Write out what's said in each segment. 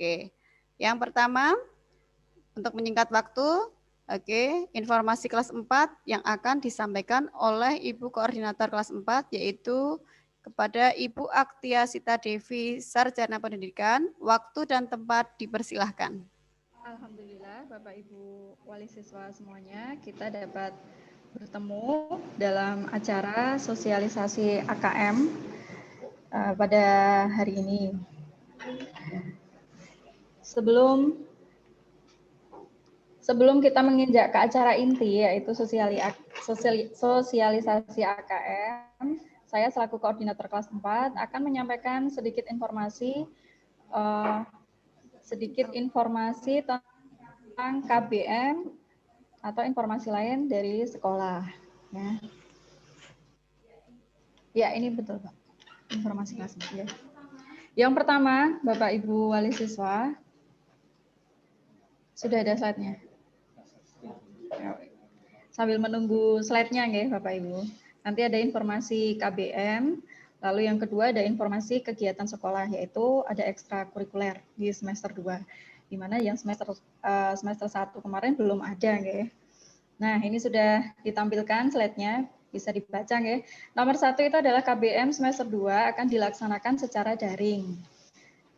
Oke. Yang pertama, untuk menyingkat waktu, informasi kelas 4 yang akan disampaikan oleh Ibu Koordinator kelas 4 yaitu kepada Ibu Aktia Sita Devi, Sarjana Pendidikan. Waktu dan tempat dipersilahkan. Alhamdulillah Bapak Ibu Wali Siswa semuanya, kita dapat bertemu dalam acara sosialisasi AKM pada hari ini. Sebelum kita menginjak ke acara inti, yaitu sosialisasi AKM, saya selaku koordinator kelas 4 akan menyampaikan sedikit informasi tentang KBM atau informasi lain dari sekolah. Ya, ini betul Pak, informasi kelas 4. Ya. Yang pertama, Bapak Ibu Wali Siswa, sudah ada slide-nya. Sambil menunggu slide-nya ya Bapak Ibu. Nanti ada informasi KBM, lalu yang kedua ada informasi kegiatan sekolah, yaitu ada ekstrakurikuler di semester 2, di mana yang semester 1 kemarin belum ada ya. Nah, ini sudah ditampilkan slide-nya, bisa dibaca ya. Nomor 1 itu adalah KBM semester 2 akan dilaksanakan secara daring.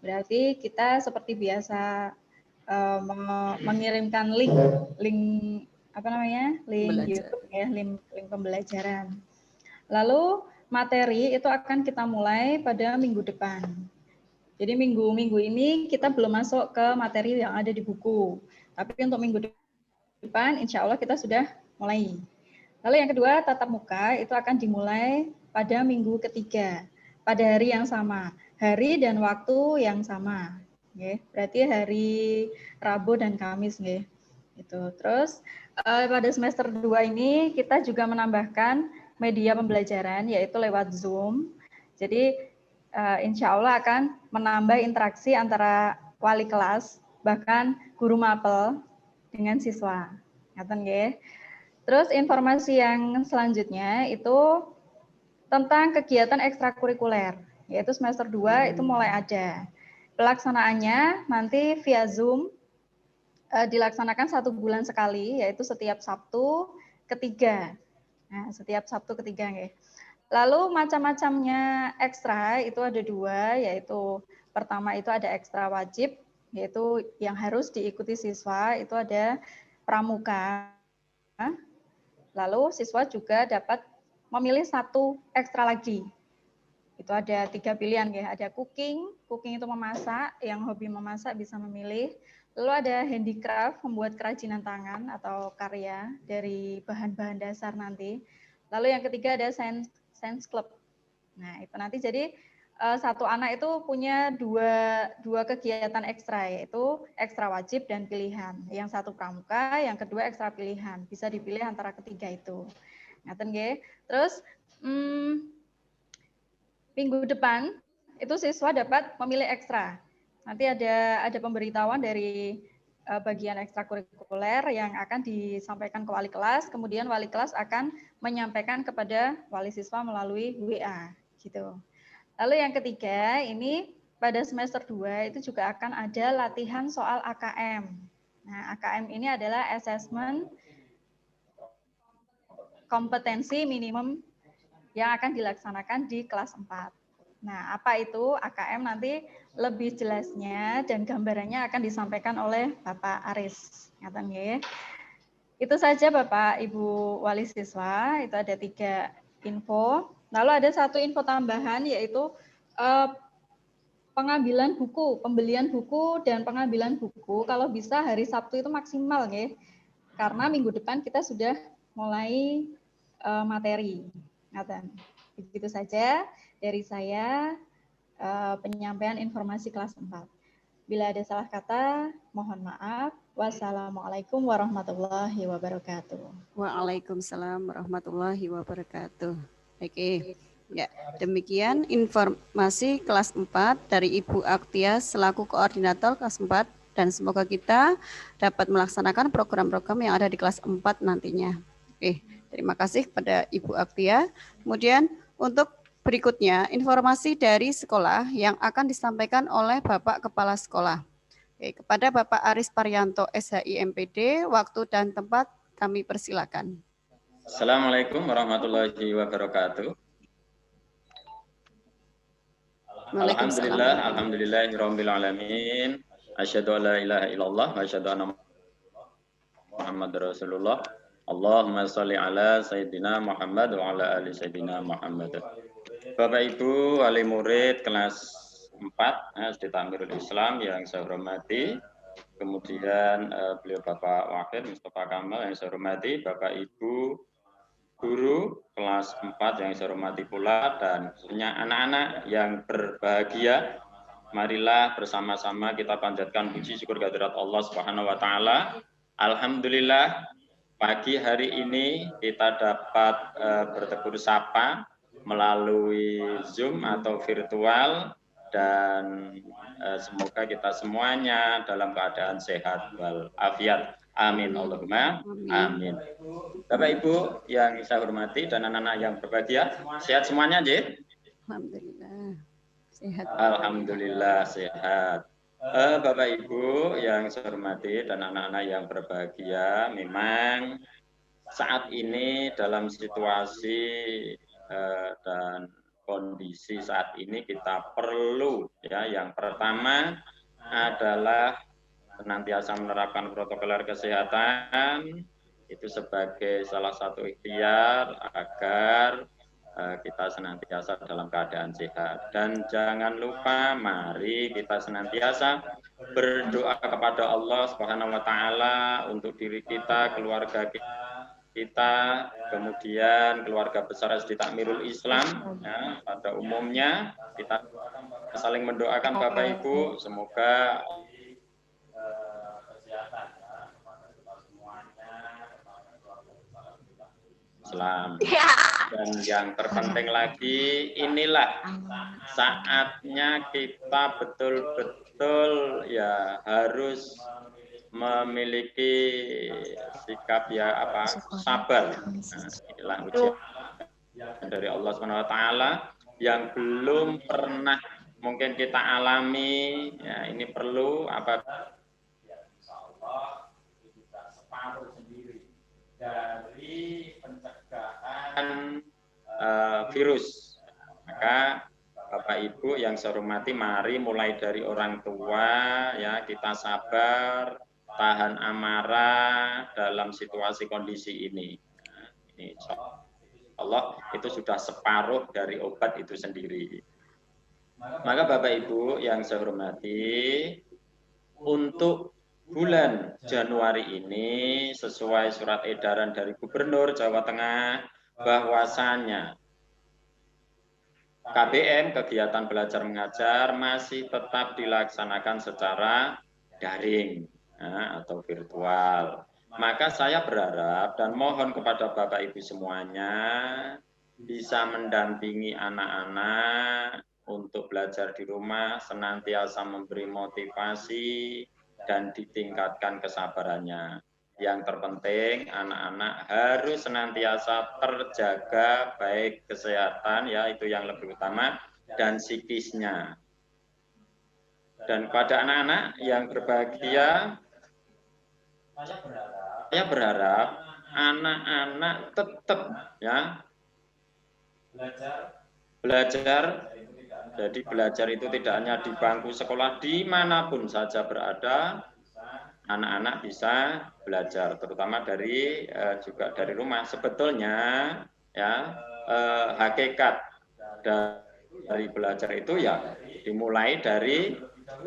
Berarti kita seperti biasa mengirimkan link YouTube ya, link pembelajaran. Lalu materi itu akan kita mulai pada minggu depan. Jadi minggu ini kita belum masuk ke materi yang ada di buku. Tapi untuk minggu depan insya Allah kita sudah mulai. Lalu yang kedua, tatap muka itu akan dimulai pada minggu ketiga, pada hari yang sama, hari dan waktu yang sama. Berarti hari Rabu dan Kamis. Terus pada semester 2 ini kita juga menambahkan media pembelajaran yaitu lewat Zoom. Jadi insya Allah akan menambah interaksi antara wali kelas bahkan guru mapel dengan siswa. Terus informasi yang selanjutnya itu tentang kegiatan ekstrakurikuler, yaitu semester 2 itu mulai ada. Pelaksanaannya nanti via Zoom dilaksanakan 1 bulan sekali, yaitu setiap Sabtu ketiga. Nah, setiap Sabtu ketiga ya. Lalu macam-macamnya ekstra itu ada 2, yaitu pertama itu ada ekstra wajib, yaitu yang harus diikuti siswa, itu ada pramuka. Lalu siswa juga dapat memilih 1 ekstra lagi. Itu ada 3 pilihan ya, ada cooking itu memasak, yang hobi memasak bisa memilih. Lalu ada handicraft, membuat kerajinan tangan atau karya dari bahan-bahan dasar nanti. Lalu yang ketiga ada science club. Nah, itu nanti jadi 1 anak itu punya dua kegiatan ekstra, yaitu ekstra wajib dan pilihan. Yang 1 pramuka, yang kedua ekstra pilihan. Bisa dipilih antara ketiga itu. Terus minggu depan itu siswa dapat memilih ekstra. Nanti ada pemberitahuan dari bagian ekstrakurikuler yang akan disampaikan ke wali kelas, kemudian wali kelas akan menyampaikan kepada wali siswa melalui WA gitu. Lalu yang ketiga, ini pada semester 2 itu juga akan ada latihan soal AKM. Nah, AKM ini adalah assessment kompetensi minimum yang akan dilaksanakan di kelas 4. Nah, apa itu AKM nanti lebih jelasnya dan gambarannya akan disampaikan oleh Bapak Aris. Itu saja Bapak Ibu Wali Siswa, itu ada 3 info. Lalu ada 1 info tambahan yaitu pengambilan buku, pembelian buku dan pengambilan buku kalau bisa hari Sabtu itu maksimal ya. Karena minggu depan kita sudah mulai materi. Begitu saja dari saya penyampaian informasi kelas 4. Bila ada salah kata, mohon maaf. Wassalamualaikum warahmatullahi wabarakatuh. Waalaikumsalam warahmatullahi wabarakatuh. Oke. Ya, demikian informasi kelas 4 dari Ibu Aktia selaku koordinator kelas 4 dan semoga kita dapat melaksanakan program-program yang ada di kelas 4 nantinya. Oke, terima kasih kepada Ibu Aktia. Kemudian untuk berikutnya informasi dari sekolah yang akan disampaikan oleh Bapak Kepala Sekolah. Oke, kepada Bapak Aris Parianto, SHI MPD, waktu dan tempat kami persilakan. Assalamualaikum warahmatullahi wabarakatuh. Alhamdulillah, alhamdulillahirabbil alamin. Asyhadu an la ilaha illallah wa asyhadu anna Muhammadar Rasulullah. Allahumma sholli ala sayyidina Muhammad wa ala ali sayyidina Muhammad. Bapak Ibu wali murid kelas 4 SD Tamirul Islam yang saya hormati. Kemudian beliau Bapak Wakil Mustafa Kamal yang saya hormati, Bapak Ibu guru kelas 4 yang saya hormati pula, dan khususnya anak-anak yang berbahagia. Marilah bersama-sama kita panjatkan puji syukur kehadirat Allah Subhanahu wa taala. Alhamdulillah pagi hari ini kita dapat bertegur sapa melalui Zoom atau virtual, dan semoga kita semuanya dalam keadaan sehat walafiat. Amin Allahumma amin. Bapak Ibu yang saya hormati dan anak-anak yang berbahagia, sehat semuanya, Nggih? Alhamdulillah sehat. Alhamdulillah sehat. Bapak Ibu yang saya hormati dan anak-anak yang berbahagia, memang saat ini dalam situasi dan kondisi saat ini kita perlu, ya, yang pertama adalah senantiasa menerapkan protokol kesehatan, itu sebagai salah satu ikhtiar agar kita senantiasa dalam keadaan sehat. Dan jangan lupa, mari kita senantiasa berdoa kepada Allah Subhanahu wa taala untuk diri kita, keluarga kita, kemudian keluarga besar SD Takmirul Islam, ya, pada umumnya kita saling mendoakan Bapak Ibu, semoga Islam. Dan yang terpenting lagi, inilah saatnya kita betul-betul ya harus memiliki sikap ya sabar. Nah, inilah ujian dari Allah Subhanahu wa taala yang belum pernah mungkin kita alami, ya, ini perlu apa separuh sendiri dari pencegahan virus. Maka Bapak Ibu yang saya hormati, mari mulai dari orang tua, ya, kita sabar, tahan amarah dalam situasi kondisi ini. Nah, ini insya Allah itu sudah separuh dari obat itu sendiri. Maka Bapak Ibu yang saya hormati, untuk bulan Januari ini sesuai surat edaran dari Gubernur Jawa Tengah bahwasannya KBM, kegiatan belajar mengajar, masih tetap dilaksanakan secara daring, ya, atau virtual. Maka saya berharap dan mohon kepada Bapak Ibu semuanya bisa mendampingi anak-anak untuk belajar di rumah, senantiasa memberi motivasi dan ditingkatkan kesabarannya. Yang terpenting anak-anak harus senantiasa terjaga baik kesehatan, ya, itu yang lebih utama, dan psikisnya. Dan pada anak-anak yang berbahagia, saya berharap anak-anak tetap, ya, belajar. Jadi belajar itu tidak hanya di bangku sekolah, dimanapun saja berada, anak-anak bisa belajar, terutama dari juga dari rumah. Sebetulnya, ya, hakikat dari belajar itu ya dimulai dari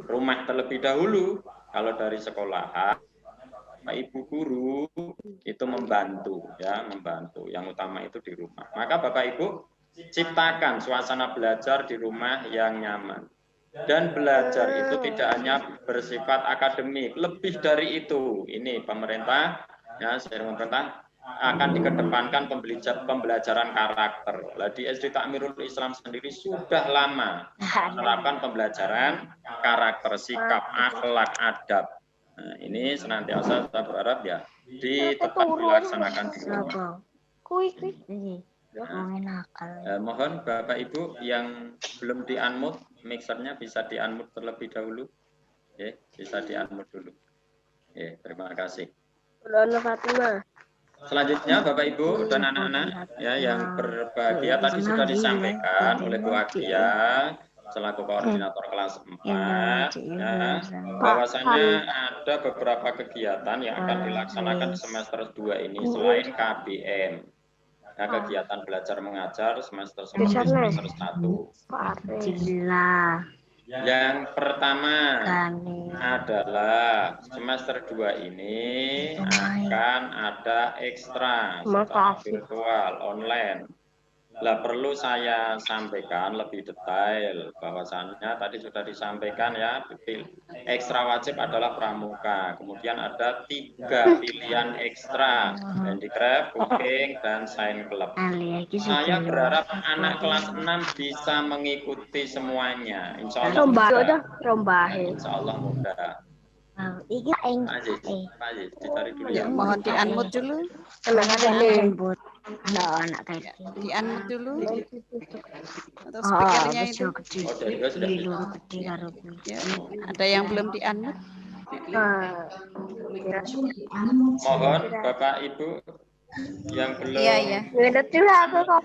rumah terlebih dahulu. Kalau dari sekolah, Ibu guru itu membantu, ya, membantu. Yang utama itu di rumah. Maka Bapak Ibu ciptakan suasana belajar di rumah yang nyaman. Dan belajar itu tidak hanya bersifat akademik, lebih dari itu. Ini pemerintah, ya, pemerintah akan dikedepankan pembelajaran karakter. Nah, di SD Takmirul Islam sendiri sudah lama menerapkan pembelajaran karakter, sikap, akhlak, adab. Nah, ini senantiasa saya berharap ya tetap dilaksanakan di rumah. Mohon Bapak Ibu yang belum di-unmute, mixernya bisa di-unmute terlebih dahulu. Bisa di-unmute dulu. Terima kasih. Dona Fatimah. Selanjutnya Bapak Ibu dan anak-anak ya yang berbahagia tadi sudah disampaikan oleh Bu Agia selaku koordinator kelas 4 ya, bahwasanya ada beberapa kegiatan yang akan dilaksanakan di semester 2 ini selain KBM. Nah, kegiatan belajar mengajar semester 1 semester 1. Yang pertama adalah semester 2 ini akan ada ekstra secara virtual online. Lah perlu saya sampaikan lebih detail bahwasannya tadi sudah disampaikan ya, ekstra wajib adalah pramuka. Kemudian ada 3 pilihan ekstra, handicraft, cooking, dan science club. Saya berharap anak kelas 6 bisa mengikuti semuanya. Insya Allah mudah. Insya Allah mudah. Pak Aziz, ditarik dulu ya. Mohon di-unmute dulu. Di-unmute dulu. Untuk speakernya itu. Ya, ada yang belum di-unmute. Mohon Bapak Ibu yang belum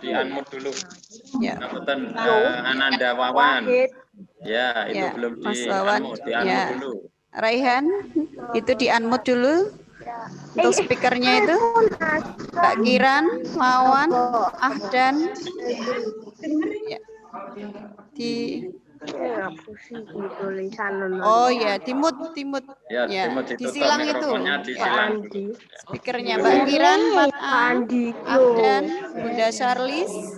di-unmute dulu. Ya. Ananda Wawan. Ya, itu belum di-unmute dulu. Raihan, itu di-unmute dulu. Untuk speakernya itu Mbak Kiran, Wawan, Ahdan. Ya. Oh ya, dimut. Ya, disilang itu. Disilang. Speakernya Mbak Kiran, Mbak Ahdan, Bunda Charlis.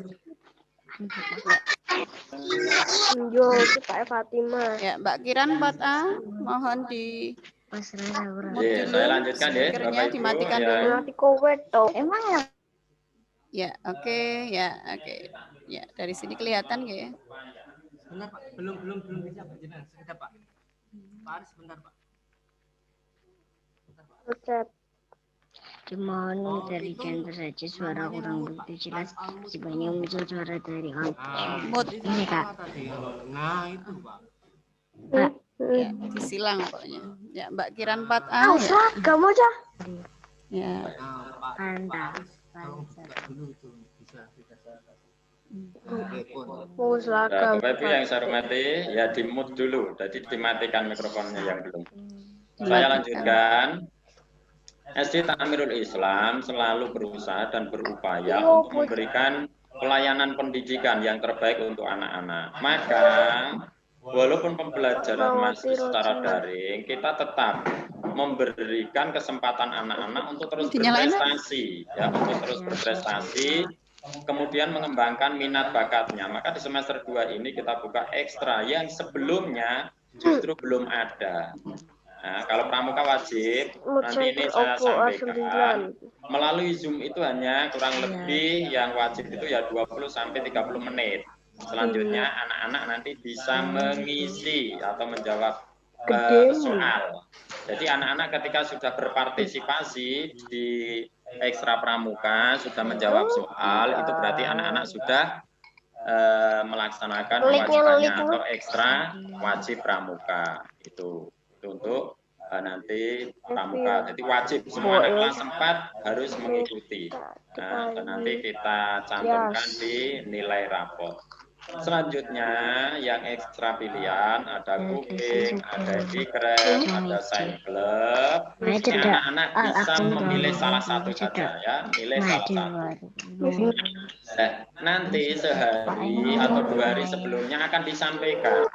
Ya, Mbak Kiran 4A, mohon di mute dulu. Saya lanjutkan ya, Speakernya Bapak Ibu. dimatikan dulu. Ya, oke. Ya, dari sini kelihatan nggak ya? Sebentar Pak, belum bisa Pak Jenengan. Sebentar Pak. Pak Aris sebentar Pak. Dimohon dari jantung saja suara kurang begitu jelas. Sebanyak muncul suara dari ini Kak. Nah itu Pak. Ya, disilang pokoknya. Ya, Mbak Kiran 4A. Kamu aja. Ya. Mantap. Dulu itu bisa kita Bapak Ibu yang saya hormati, ya di-mute dulu. Jadi dimatikan mikrofonnya yang belum. Saya lanjutkan. SD Ta'mirul Islam selalu berusaha dan berupaya untuk memberikan pelayanan pendidikan yang terbaik untuk anak-anak. Maka walaupun pembelajaran masih secara daring, kita tetap memberikan kesempatan anak-anak untuk terus berprestasi, ya, untuk terus berprestasi, kemudian mengembangkan minat bakatnya. Maka di semester 2 ini kita buka ekstra yang sebelumnya justru belum ada. Nah, kalau pramuka wajib, nanti ini saya sampaikan, melalui Zoom itu hanya kurang lebih yang wajib itu ya 20-30 menit. Selanjutnya anak-anak nanti bisa mengisi atau menjawab soal. Jadi anak-anak ketika sudah berpartisipasi di ekstra pramuka, sudah menjawab soal, itu berarti anak-anak sudah melaksanakan kewajibannya atau ekstra wajib pramuka. Itu untuk nanti pramuka. Jadi wajib semua anak kelas 4 harus mengikuti. Nah, dan nanti kita cantumkan di nilai rapor. Selanjutnya yang ekstra pilihan ada cooking, ada handicraft, ada science club. Ini anak-anak bisa memilih salah satu saja ya, milih salah satu. Nah, nanti sehari atau 2 hari sebelumnya akan disampaikan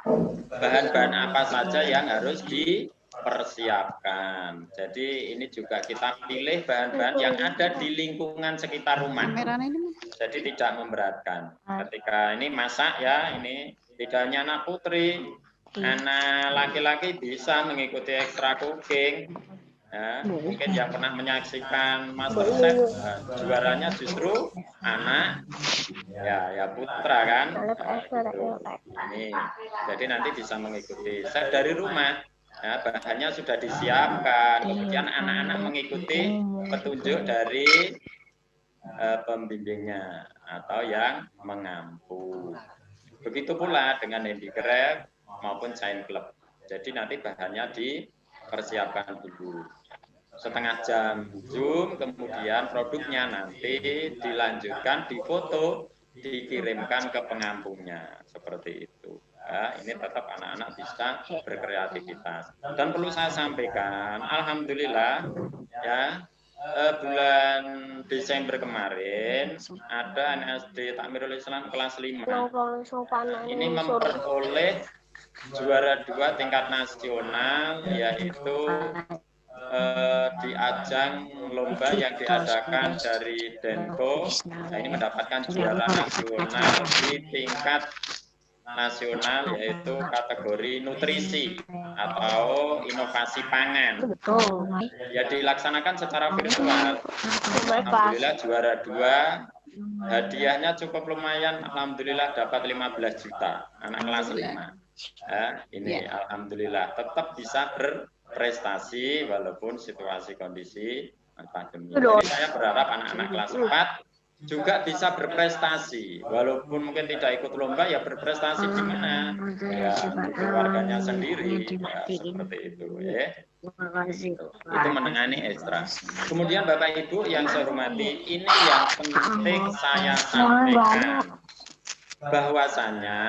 bahan-bahan apa saja yang harus dipersiapkan. Jadi ini juga kita pilih bahan-bahan yang ada di lingkungan sekitar rumah. Jadi tidak memberatkan. Ketika ini masak ya, ini tidak hanya anak putri, anak laki-laki bisa mengikuti ekstra cooking. Ya, mungkin yang pernah menyaksikan MasterChef, juaranya justru anak ya putra kan. Gitu. Ini jadi nanti bisa mengikuti chef dari rumah. Ya, bahannya sudah disiapkan, kemudian anak-anak mengikuti petunjuk dari pembimbingnya atau yang mengampu. Begitu pula dengan handicraft maupun science club. Jadi nanti bahannya dipersiapkan dulu. Setengah jam Zoom, kemudian produknya nanti dilanjutkan, difoto, dikirimkan ke pengampungnya. Seperti itu. Ya, ini tetap anak-anak bisa berkreativitas. Dan perlu saya sampaikan, alhamdulillah ya, bulan Desember kemarin ada NSD Takmirul Islam kelas 5. Ini memperoleh juara 2 tingkat nasional, yaitu di ajang lomba yang diadakan dari Denko. Nah, ini mendapatkan juara nasional di tingkat nasional, yaitu kategori nutrisi atau inovasi pangan. Ya, dilaksanakan secara virtual. Alhamdulillah juara 2. Hadiahnya cukup lumayan, alhamdulillah dapat 15 juta anak kelas 5. Ini alhamdulillah tetap bisa berprestasi walaupun situasi kondisi pandemi. Jadi saya berharap anak-anak kelas 4 juga bisa berprestasi walaupun mungkin tidak ikut lomba, ya berprestasi di mana ya untuk keluarganya sendiri, ya, seperti itu ya. Itu menengani ekstra. Kemudian Bapak Ibu yang saya hormati, ini yang penting saya sampaikan bahwasanya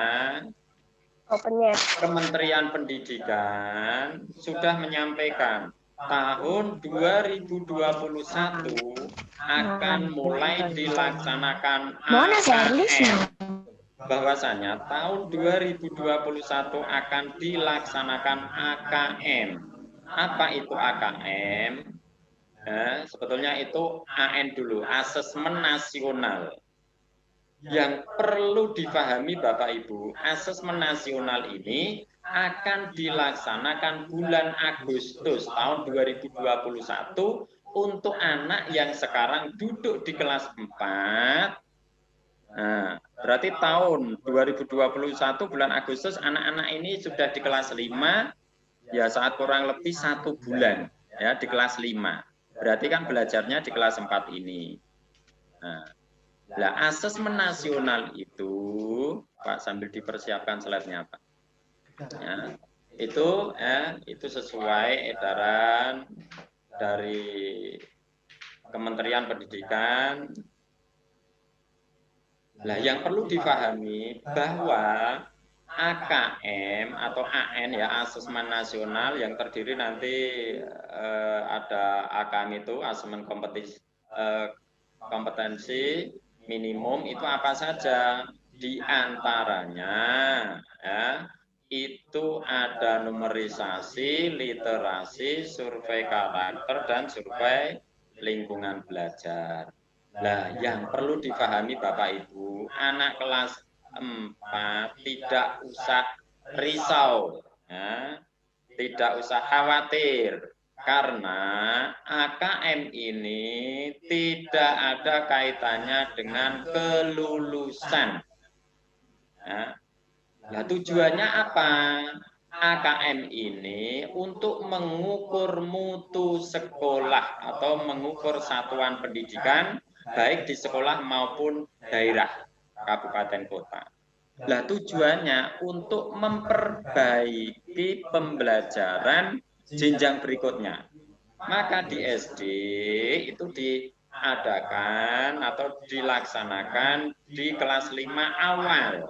Kementerian Pendidikan sudah menyampaikan tahun 2021 akan mulai dilaksanakan AKM. Bahwasanya tahun 2021 akan dilaksanakan AKM. Apa itu AKM? Sebetulnya itu AN dulu, asesmen nasional. Yang perlu dipahami Bapak Ibu, asesmen nasional ini akan dilaksanakan bulan Agustus tahun 2021 untuk anak yang sekarang duduk di kelas 4. Nah, berarti tahun 2021 bulan Agustus anak-anak ini sudah di kelas 5, ya saat kurang lebih 1 bulan ya di kelas 5. Berarti kan belajarnya di kelas 4 ini. Nah, asesmen nasional itu, Pak, sambil dipersiapkan slide-nya, Pak. Ya, itu sesuai edaran dari Kementerian Pendidikan. Nah, yang perlu dipahami bahwa AKM atau AN ya, asesmen nasional yang terdiri nanti ada AKM itu asesmen kompetensi minimum itu apa saja? Di antaranya ya, itu ada numerisasi, literasi, survei karakter, dan survei lingkungan belajar. Nah, yang perlu dipahami Bapak Ibu, anak kelas 4 tidak usah risau, ya, tidak usah khawatir. Karena AKM ini tidak ada kaitannya dengan kelulusan. Nah, tujuannya apa? AKM ini untuk mengukur mutu sekolah atau mengukur satuan pendidikan baik di sekolah maupun daerah, kabupaten kota. Nah, tujuannya untuk memperbaiki pembelajaran jenjang berikutnya. Maka di SD itu diadakan atau dilaksanakan di kelas 5 awal.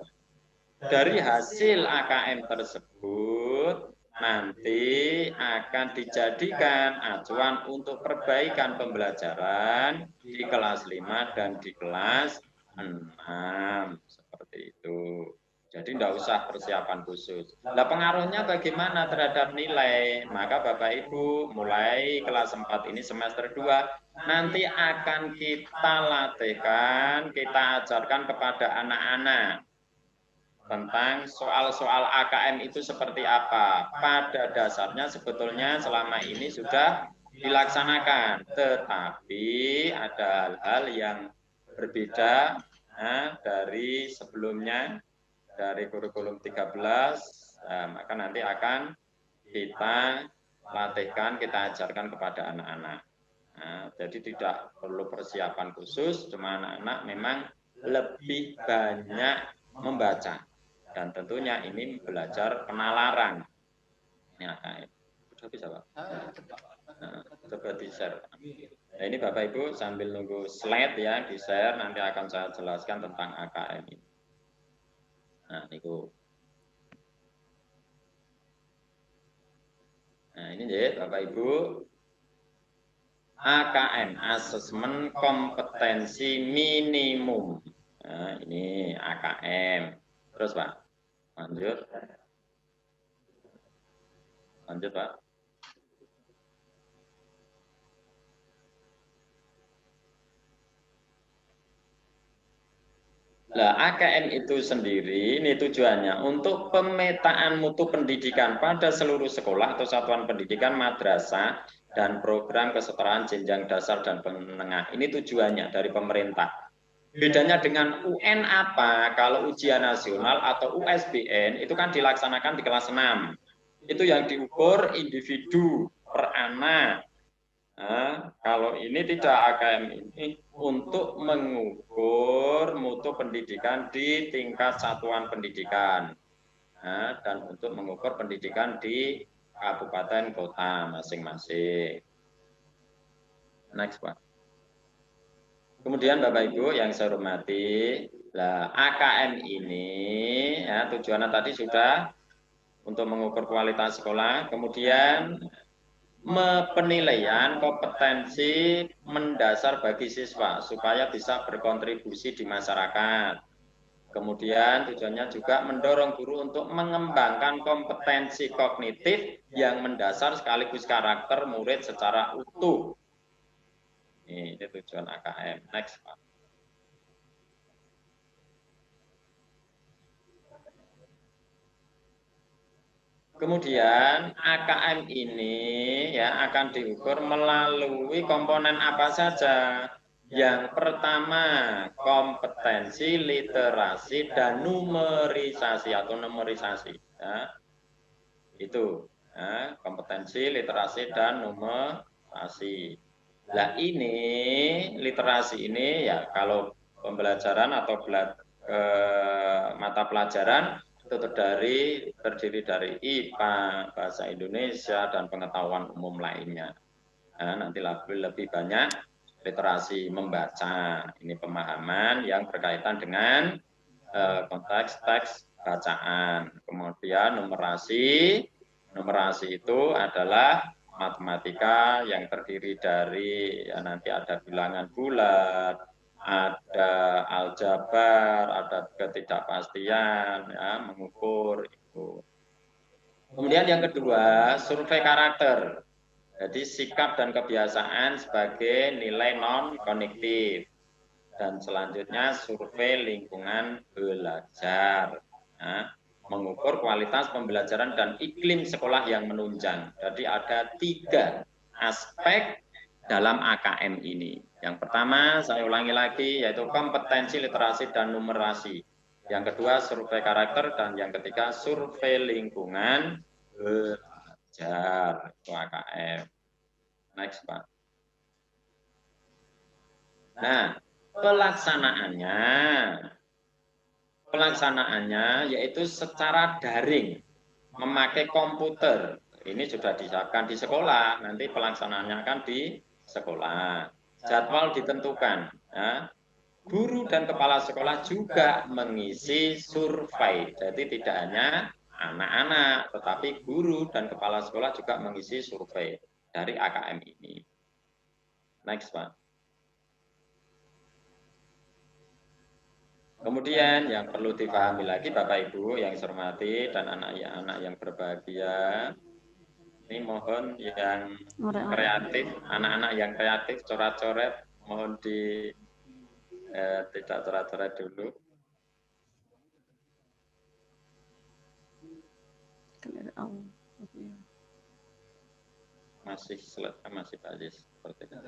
Dari hasil AKM tersebut nanti akan dijadikan acuan untuk perbaikan pembelajaran di kelas 5 dan di kelas 6. Seperti itu. Jadi tidak usah persiapan khusus. Nah, pengaruhnya bagaimana terhadap nilai? Maka Bapak Ibu mulai kelas 4 ini semester 2 nanti akan kita latihkan, kita ajarkan kepada anak-anak tentang soal-soal AKM itu seperti apa. Pada dasarnya sebetulnya selama ini sudah dilaksanakan, tetapi ada hal-hal yang berbeda dari sebelumnya. Dari kurikulum 13, maka nanti akan kita latihkan, kita ajarkan kepada anak-anak. Jadi tidak perlu persiapan khusus, cuma anak-anak memang lebih banyak membaca. Dan tentunya ini belajar penalaran. Ini AKM. Sudah bisa, Pak? Nah, coba di-share. Nah, ini Bapak Ibu sambil nunggu slide ya, di-share. Nanti akan saya jelaskan tentang AKM ini. Nah, niku. Nah, ini ya Bapak Ibu. AKM, Asesmen Kompetensi Minimum. Nah, ini AKM. Terus Pak, lanjut. Lanjut Pak. Nah, AKM itu sendiri ini tujuannya untuk pemetaan mutu pendidikan pada seluruh sekolah atau satuan pendidikan madrasah dan program kesetaraan jenjang dasar dan menengah. Ini tujuannya dari pemerintah. Bedanya dengan UN apa? Kalau ujian nasional atau USBN itu kan dilaksanakan di kelas 6. Itu yang diukur individu per anak. Nah, kalau ini tidak AKM ini untuk mengukur mutu pendidikan di tingkat satuan pendidikan, nah, dan untuk mengukur pendidikan di kabupaten kota masing-masing. Next Pak. Kemudian Bapak Ibu yang saya hormati, lah AKM ini ya tujuannya tadi sudah untuk mengukur kualitas sekolah, kemudian penilaian kompetensi mendasar bagi siswa supaya bisa berkontribusi di masyarakat. Kemudian tujuannya juga mendorong guru untuk mengembangkan kompetensi kognitif yang mendasar sekaligus karakter murid secara utuh. Ini tujuan AKM. Next Pak. Kemudian AKM ini ya akan diukur melalui komponen apa saja. Yang pertama, kompetensi literasi dan numerisasi atau numerisasi. Ya. Itu ya, kompetensi literasi dan numerasi. Nah ini literasi ini ya kalau pembelajaran atau mata pelajaran itu terdiri dari IPA, bahasa Indonesia, dan pengetahuan umum lainnya. Nah, nanti lebih banyak literasi membaca. Ini pemahaman yang berkaitan dengan konteks teks bacaan. Kemudian numerasi itu adalah matematika yang terdiri dari ya nanti ada bilangan bulat, ada aljabar, ada ketidakpastian, ya, mengukur itu. Kemudian yang kedua, survei karakter. Jadi sikap dan kebiasaan sebagai nilai non-kognitif. Dan selanjutnya survei lingkungan belajar. Nah, mengukur kualitas pembelajaran dan iklim sekolah yang menunjang. Jadi ada 3 aspek dalam AKM ini. Yang pertama, saya ulangi lagi, yaitu kompetensi literasi dan numerasi. Yang kedua, survei karakter. Dan yang ketiga, survei lingkungan belajar. Itu AKM. Next, Pak. Nah, pelaksanaannya yaitu secara daring, memakai komputer. Ini sudah disiapkan di sekolah, nanti pelaksanaannya akan di sekolah. Jadwal ditentukan. Ya. Guru dan kepala sekolah juga mengisi survei. Jadi tidak hanya anak-anak, tetapi guru dan kepala sekolah juga mengisi survei dari AKM ini. Next, Pak. Kemudian yang perlu dipahami lagi Bapak Ibu yang saya hormati dan anak-anak yang berbahagia, ini mohon yang kreatif, anak-anak yang kreatif, coret-coret, mohon tidak coret-coret dulu. Masih Pak Aziz seperti itu.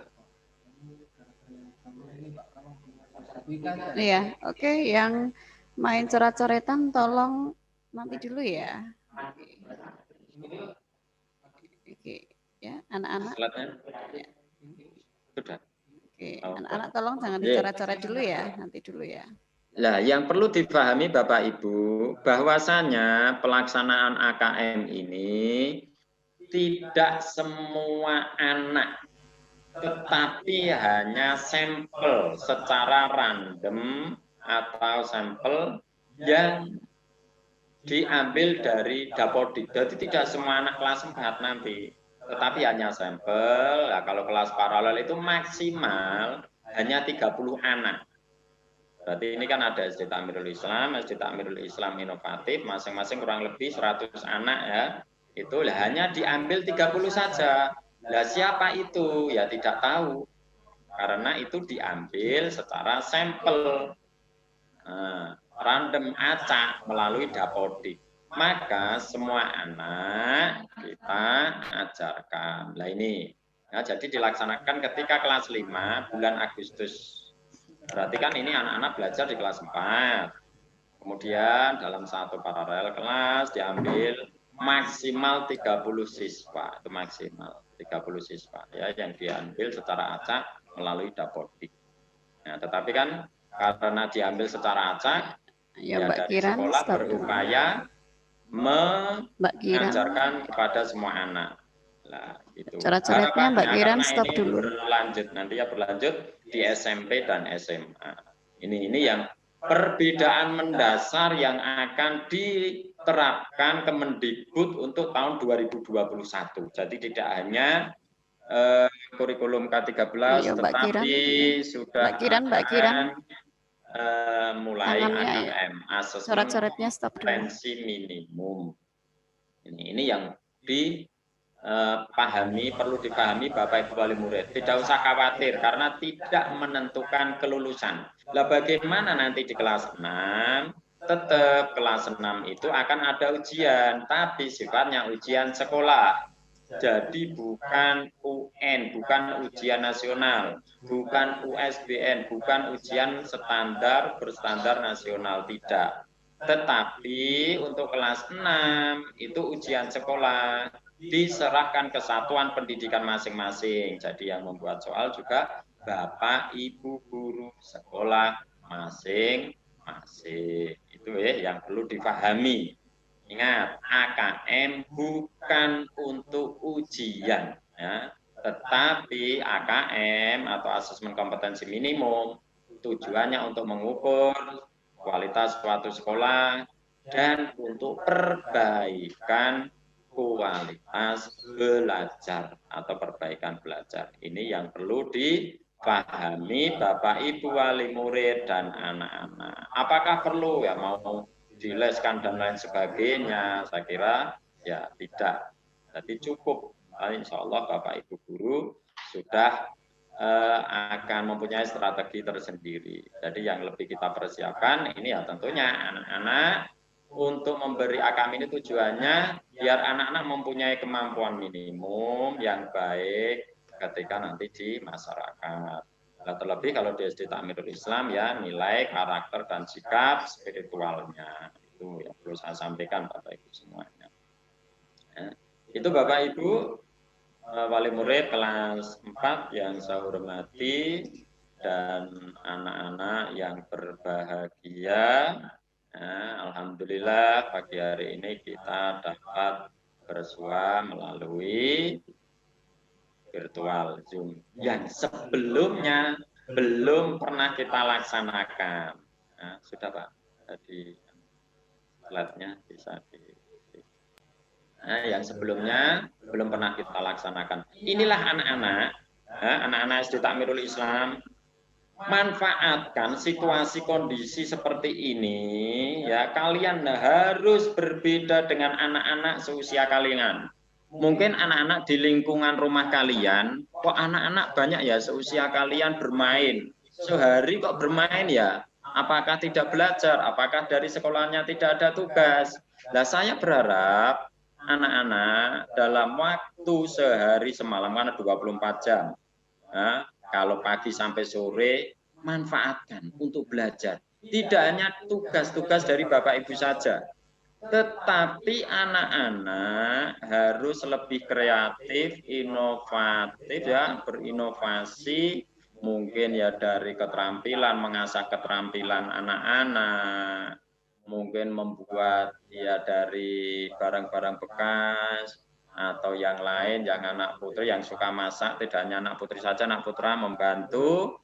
Iya, oke. Yang main coret-coretan tolong nanti dulu ya. Oke, ya anak-anak. Ya. Sudah. Oke, anak-anak tolong jangan dicoret-coret dulu ya, nanti dulu ya. Nah, yang perlu dipahami Bapak Ibu, bahwasanya pelaksanaan AKM ini tidak semua anak, tetapi hanya sampel secara random atau sampel yang diambil dari Dapodik. Jadi tidak semua anak kelas 4 nanti, tetapi hanya sampel. Nah, kalau kelas paralel itu maksimal hanya 30 anak. Berarti ini kan ada SD Takmirul Islam, SD Takmirul Islam inovatif, masing-masing kurang lebih 100 anak ya. Itu hanya diambil 30 saja. Nah, siapa itu? Ya tidak tahu. Karena itu diambil secara sampel. Nah, random acak melalui Dapodik. Maka semua anak kita ajarkan. Nah ini. Ya, jadi dilaksanakan ketika kelas 5 bulan Agustus. Berarti kan ini anak-anak belajar di kelas 4. Kemudian dalam satu paralel kelas diambil maksimal 30 siswa. Itu maksimal 30 siswa ya yang diambil secara acak melalui Dapodik. Nah, tetapi kan karena diambil secara acak ya Mbak dari Kiran, sekolah berupaya mengajarkan kepada semua anak. Nah, itu. Coret-coretnya Mbak Kiran stop ini dulu. Berlanjut nanti ya berlanjut di SMP dan SMA. Ini yang perbedaan mendasar yang akan diterapkan Kemendikbud untuk tahun 2021. Jadi tidak hanya kurikulum K13 tetapi sudah Mbak Kiran. Mulai Tangannya, AKM asesmen coret-coretnya stop dulu. kompetensi minimum. Ini yang dipahami, perlu dipahami Bapak Ibu wali murid. Tidak usah khawatir karena tidak menentukan kelulusan. Lah bagaimana nanti di kelas 6? Tetap kelas 6 itu akan ada ujian, tapi sifatnya ujian sekolah. Jadi bukan UN, bukan ujian nasional, bukan USBN, bukan ujian standar berstandar nasional, tidak. Tetapi untuk kelas 6 itu ujian sekolah, diserahkan ke satuan pendidikan masing-masing. Jadi yang membuat soal juga Bapak Ibu guru sekolah masing-masing. Itu ya yang perlu dipahami. Ingat, AKM bukan untuk ujian, ya, tetapi AKM atau asesmen kompetensi minimum tujuannya untuk mengukur kualitas suatu sekolah dan untuk perbaikan kualitas belajar atau perbaikan belajar. Ini yang perlu dipahami Bapak Ibu wali murid dan anak-anak. Apakah perlu ya mau dileskan dan lain sebagainya? Saya kira ya tidak. Jadi cukup. Insya Allah Bapak Ibu guru sudah akan mempunyai strategi tersendiri. Jadi yang lebih kita persiapkan ini ya tentunya anak-anak untuk memberi AKM ini tujuannya biar anak-anak mempunyai kemampuan minimum yang baik ketika nanti di masyarakat. Nah, terlebih kalau di SD Takmirul Islam ya nilai, karakter dan sikap spiritualnya itu yang perlu saya sampaikan Bapak Ibu semuanya. Ya, itu Bapak Ibu wali murid kelas 4 yang saya hormati dan anak-anak yang berbahagia. Alhamdulillah pagi hari ini kita dapat bersua melalui virtual Zoom yang sebelumnya belum pernah kita laksanakan. Nah, sudah Pak, tadi slide-nya bisa yang sebelumnya belum pernah kita laksanakan. Inilah anak-anak SD Takmirul Islam, manfaatkan situasi kondisi seperti ini ya, kalian harus berbeda dengan anak-anak seusia kalian. Mungkin anak-anak di lingkungan rumah kalian, kok anak-anak banyak ya seusia kalian bermain. Sehari kok bermain ya? Apakah tidak belajar? Apakah dari sekolahnya tidak ada tugas? Nah, saya berharap anak-anak dalam waktu sehari semalam karena 24 jam. Nah, kalau pagi sampai sore manfaatkan untuk belajar. Tidak hanya tugas-tugas dari Bapak Ibu saja, tetapi anak-anak harus lebih kreatif, inovatif ya, berinovasi, mungkin ya dari keterampilan, mengasah keterampilan anak-anak, mungkin membuat ya dari barang-barang bekas atau yang lain, yang anak putri yang suka masak, tidak hanya anak putri saja, anak putra membantu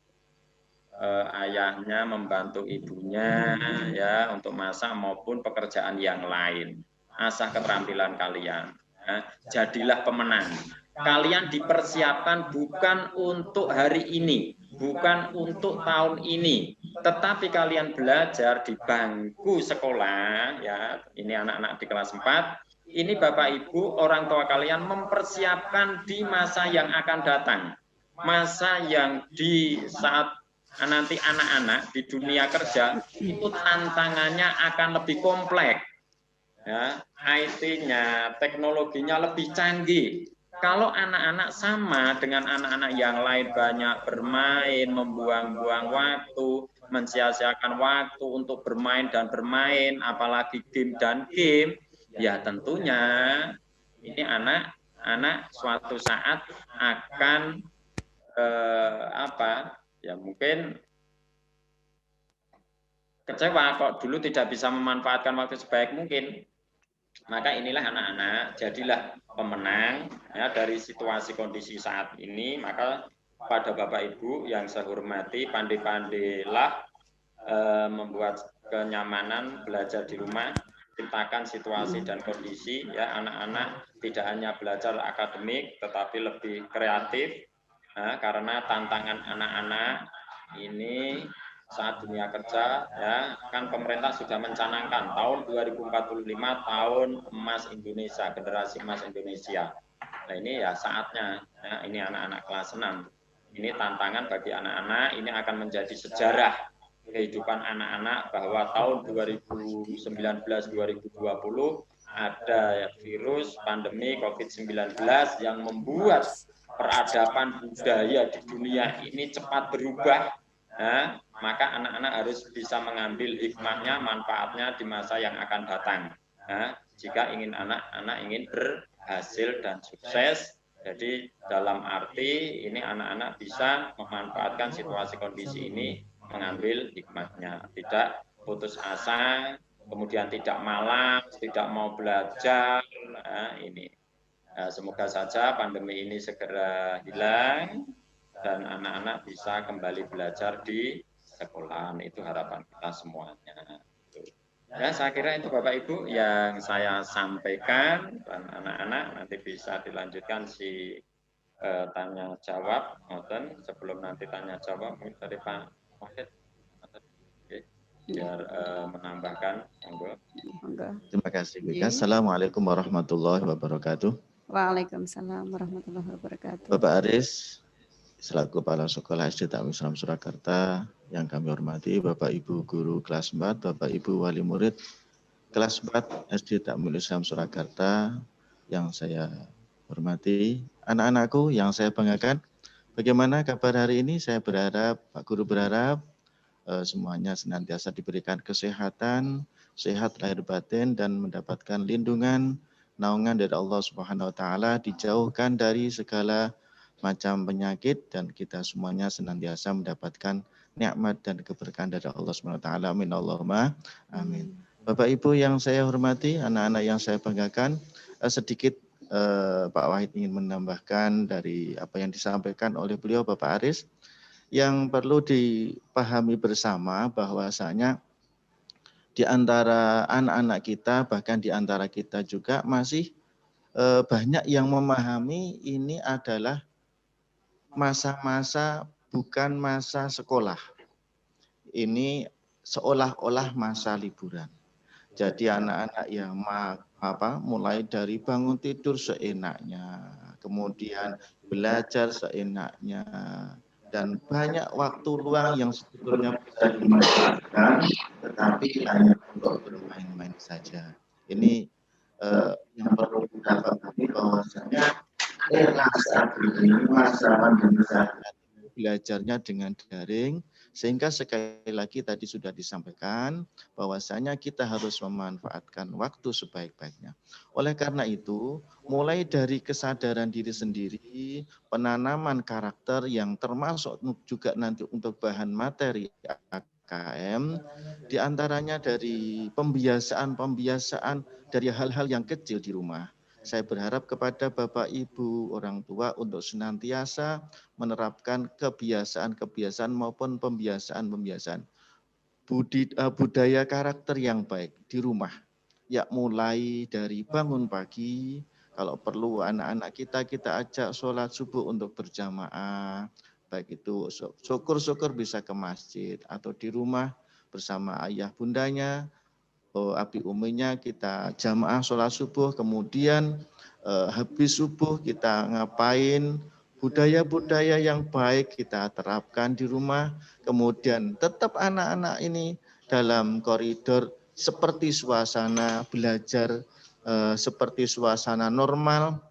ayahnya, membantu ibunya ya untuk masak maupun pekerjaan yang lain. Asah keterampilan kalian. Ya. Jadilah pemenang. Kalian dipersiapkan bukan untuk hari ini, bukan untuk tahun ini, tetapi kalian belajar di bangku sekolah ya. Ini anak-anak di kelas 4. Ini Bapak Ibu, orang tua kalian mempersiapkan di masa yang akan datang. Masa yang di saat nanti anak-anak di dunia kerja itu tantangannya akan lebih kompleks. Ya, IT-nya, teknologinya lebih canggih. Kalau anak-anak sama dengan anak-anak yang lain banyak bermain, membuang-buang waktu, mensia-siakan waktu untuk bermain dan bermain, apalagi game dan game, ya tentunya ini anak-anak suatu saat akan ya mungkin kecewa kok dulu tidak bisa memanfaatkan waktu sebaik mungkin. Maka inilah anak-anak, jadilah pemenang ya dari situasi kondisi saat ini. Maka pada Bapak Ibu yang saya hormati, pandai-pandailah membuat kenyamanan belajar di rumah, ciptakan situasi dan kondisi ya anak-anak tidak hanya belajar akademik tetapi lebih kreatif karena tantangan anak-anak ini saat dunia kerja ya kan pemerintah sudah mencanangkan tahun 2045 tahun emas Indonesia, generasi emas Indonesia. Nah ini ya saatnya ya, ini anak-anak kelas 6. Ini tantangan bagi anak-anak, ini akan menjadi sejarah kehidupan anak-anak bahwa tahun 2019-2020 ada virus pandemi COVID-19 yang membuat peradaban budaya di dunia ini cepat berubah. Nah, maka anak-anak harus bisa mengambil hikmahnya, manfaatnya di masa yang akan datang. Nah, jika ingin anak-anak ingin berhasil dan sukses, jadi dalam arti ini anak-anak bisa memanfaatkan situasi kondisi ini, mengambil hikmahnya, tidak putus asa, kemudian tidak malas, tidak mau belajar. Nah, ini semoga saja pandemi ini segera hilang dan anak-anak bisa kembali belajar di sekolahan. Itu harapan kita semuanya. Ya, saya kira itu Bapak Ibu yang saya sampaikan, dan anak-anak nanti bisa dilanjutkan si tanya jawab. Sebelum nanti tanya jawab mungkin dari Pak Wahid biar menambahkan. Terima kasih. Assalamualaikum warahmatullahi wabarakatuh. Waalaikumsalam warahmatullahi wabarakatuh. Bapak Aris selaku Kepala Sekolah SD Ta'lim Islam Surakarta yang kami hormati, Bapak Ibu Guru kelas 4, Bapak Ibu Wali Murid kelas 4 SD Ta'lim Islam Surakarta yang saya hormati, anak-anakku yang saya banggakan, bagaimana kabar hari ini? Saya berharap, Pak Guru berharap semuanya senantiasa diberikan kesehatan, sehat lahir batin dan mendapatkan lindungan, naungan dari Allah Subhanahu wa taala, dijauhkan dari segala macam penyakit dan kita semuanya senantiasa mendapatkan nikmat dan keberkahan dari Allah Subhanahu wa taala. Amin Allahumma amin. Bapak Ibu yang saya hormati, anak-anak yang saya banggakan, sedikit Pak Wahid ingin menambahkan dari apa yang disampaikan oleh beliau Bapak Aris. Yang perlu dipahami bersama bahwasanya di antara anak-anak kita, bahkan di antara kita juga masih banyak yang memahami ini adalah masa-masa bukan masa sekolah. Ini seolah-olah masa liburan. Jadi anak-anak yang mulai dari bangun tidur seenaknya, kemudian belajar seenaknya, dan banyak waktu luang yang sebetulnya bisa dimanfaatkan, tetapi hanya untuk bermain-main saja. Ini yang perlu kita pahami bahwasanya masa pandemi saat belajarnya dengan daring, sehingga sekali lagi tadi sudah disampaikan bahwasanya kita harus memanfaatkan waktu sebaik-baiknya. Oleh karena itu, mulai dari kesadaran diri sendiri, penanaman karakter yang termasuk juga nanti untuk bahan materi AKM, diantaranya dari pembiasaan dari hal-hal yang kecil di rumah. Saya berharap kepada Bapak Ibu orang tua untuk senantiasa menerapkan kebiasaan-kebiasaan maupun pembiasaan-pembiasaan budaya karakter yang baik di rumah. Ya, mulai dari bangun pagi, kalau perlu anak-anak kita ajak sholat subuh untuk berjamaah, baik itu syukur-syukur bisa ke masjid atau di rumah bersama ayah bundanya, abi uminya kita jamaah sholat subuh, kemudian habis subuh kita ngapain, budaya-budaya yang baik kita terapkan di rumah, kemudian tetap anak-anak ini dalam koridor seperti suasana belajar, seperti suasana normal,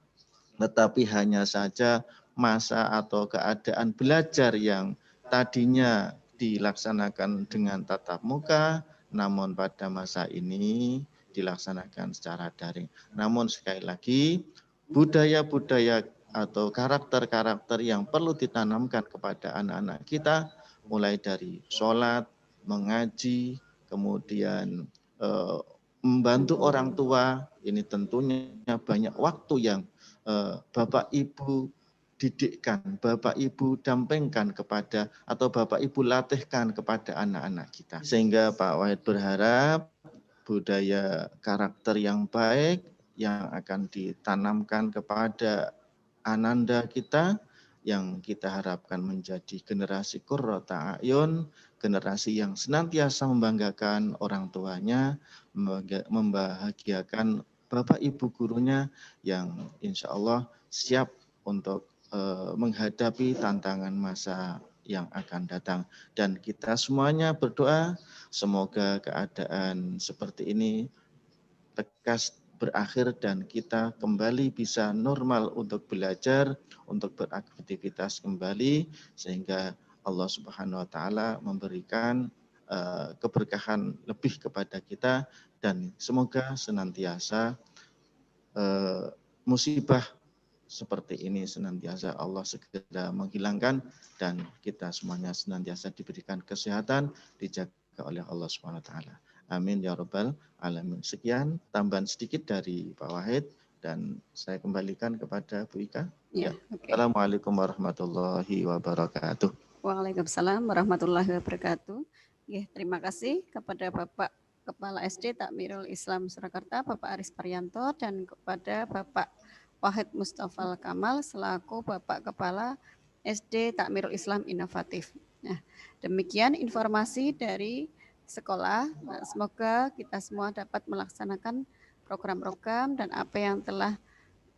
tetapi hanya saja masa atau keadaan belajar yang tadinya dilaksanakan dengan tatap muka, namun pada masa ini dilaksanakan secara daring. Namun sekali lagi, budaya-budaya atau karakter-karakter yang perlu ditanamkan kepada anak-anak kita, mulai dari sholat, mengaji, kemudian membantu orang tua, ini tentunya banyak waktu yang Bapak Ibu didikkan, Bapak Ibu dampingkan kepada atau Bapak Ibu latihkan kepada anak-anak kita. Sehingga Pak Wahid berharap budaya karakter yang baik yang akan ditanamkan kepada ananda kita, yang kita harapkan menjadi generasi qurrata a'yun, generasi yang senantiasa membanggakan orang tuanya, membahagiakan Bapak Ibu gurunya, yang insya Allah siap untuk menghadapi tantangan masa yang akan datang. Dan kita semuanya berdoa semoga keadaan seperti ini lekas berakhir dan kita kembali bisa normal untuk belajar, untuk beraktivitas kembali, sehingga Allah Subhanahu wa taala memberikan keberkahan lebih kepada kita, dan semoga senantiasa musibah seperti ini senantiasa Allah segera menghilangkan, dan kita semuanya senantiasa diberikan kesehatan, dijaga oleh Allah Subhanahu wa taala. Amin ya rabbal alamin. Sekian tambahan sedikit dari Pak Wahid, dan saya kembalikan kepada Bu Ika. Ya, okay. Assalamualaikum warahmatullahi wabarakatuh. Waalaikumsalam warahmatullahi wabarakatuh. Ya, terima kasih kepada Bapak Kepala SD Takmirul Islam Surakarta, Bapak Aris Parianto, dan kepada Bapak Wahid Mustafa Kamal selaku Bapak Kepala SD Takmirul Islam Inovatif. Nah, demikian informasi dari sekolah. Nah, semoga kita semua dapat melaksanakan program-program dan apa yang telah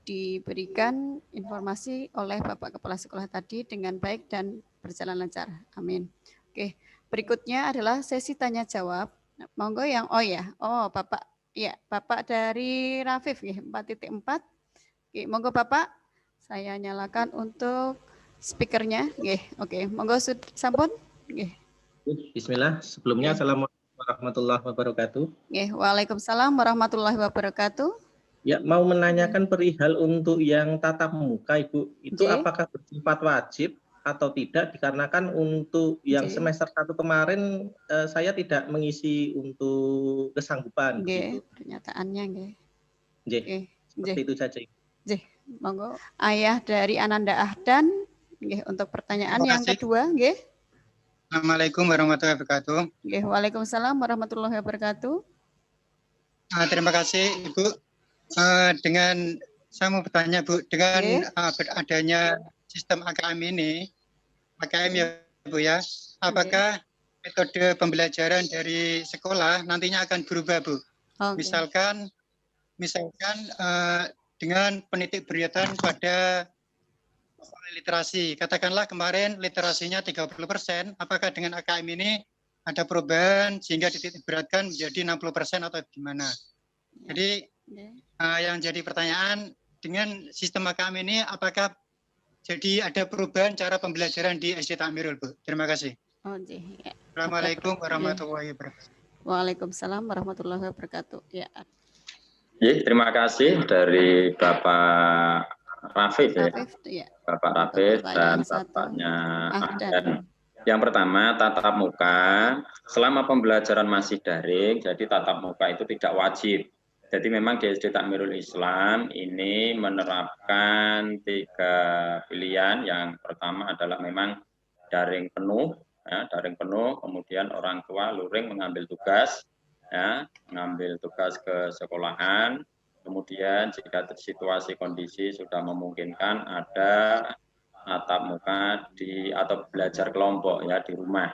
diberikan informasi oleh Bapak Kepala Sekolah tadi dengan baik dan berjalan lancar. Amin. Oke, berikutnya adalah sesi tanya jawab. Nah, monggo yang Bapak Bapak dari Rafif 4.4. Oke, monggo Bapak, saya nyalakan untuk speakernya. Oke, monggo sampun. Bismillah. Sebelumnya Assalamualaikum warahmatullahi wabarakatuh. Waalaikumsalam warahmatullahi wabarakatuh. Ya, mau menanyakan perihal untuk yang tatap muka, Ibu. Itu apakah bersifat wajib atau tidak? Dikarenakan untuk yang semester 1 kemarin saya tidak mengisi untuk kesanggupan. Pernyataannya. Seperti itu saja. Monggo ayah dari Ananda Ahdan untuk pertanyaan yang kedua. Assalamualaikum warahmatullahi wabarakatuh. Waalaikumsalam warahmatullahi wabarakatuh. Terima kasih Ibu. Dengan saya mau bertanya Bu, dengan adanya sistem AKM ini, AKM ya Bu ya, apakah metode pembelajaran dari sekolah nantinya akan berubah Bu? Misalkan dengan penitik beratkan pada literasi. Katakanlah kemarin literasinya 30%, apakah dengan AKM ini ada perubahan sehingga dititik beratkan menjadi 60% atau gimana? Jadi yang jadi pertanyaan, dengan sistem AKM ini apakah jadi ada perubahan cara pembelajaran di SD Takmirul Bu? Terima kasih. Assalamualaikum warahmatullahi wabarakatuh. Waalaikumsalam warahmatullahi wabarakatuh. Terima kasih dari Bapak Rafif Bapak Rafif dan Bapaknya Ahdan. Yang pertama, tatap muka selama pembelajaran masih daring, jadi tatap muka itu tidak wajib. Jadi memang di SD Takmirul Islam ini menerapkan 3 pilihan. Yang pertama adalah memang daring penuh, ya, daring penuh, kemudian orang tua luring mengambil tugas, ya, mengambil tugas ke sekolahan. Kemudian jika situasi kondisi sudah memungkinkan ada tatap muka atau belajar kelompok ya di rumah,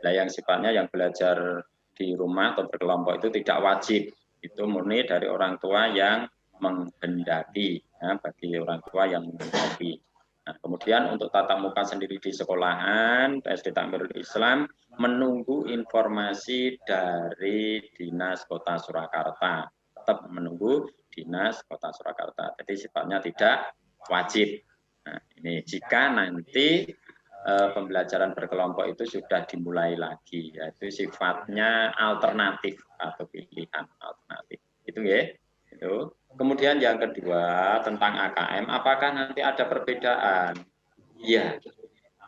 Nah, yang sifatnya yang belajar di rumah atau berkelompok itu tidak wajib. Itu murni dari orang tua yang menghendaki, ya, bagi orang tua yang menghendaki. Nah, kemudian untuk tatap muka sendiri di sekolahan, SD Takmirul Islam menunggu informasi dari Dinas Kota Surakarta. Tetap menunggu Dinas Kota Surakarta. Jadi sifatnya tidak wajib. Nah, ini jika nanti pembelajaran berkelompok itu sudah dimulai lagi, yaitu sifatnya alternatif atau pilihan alternatif. Itu ya. Itu. Kemudian yang kedua tentang AKM, apakah nanti ada perbedaan? Iya.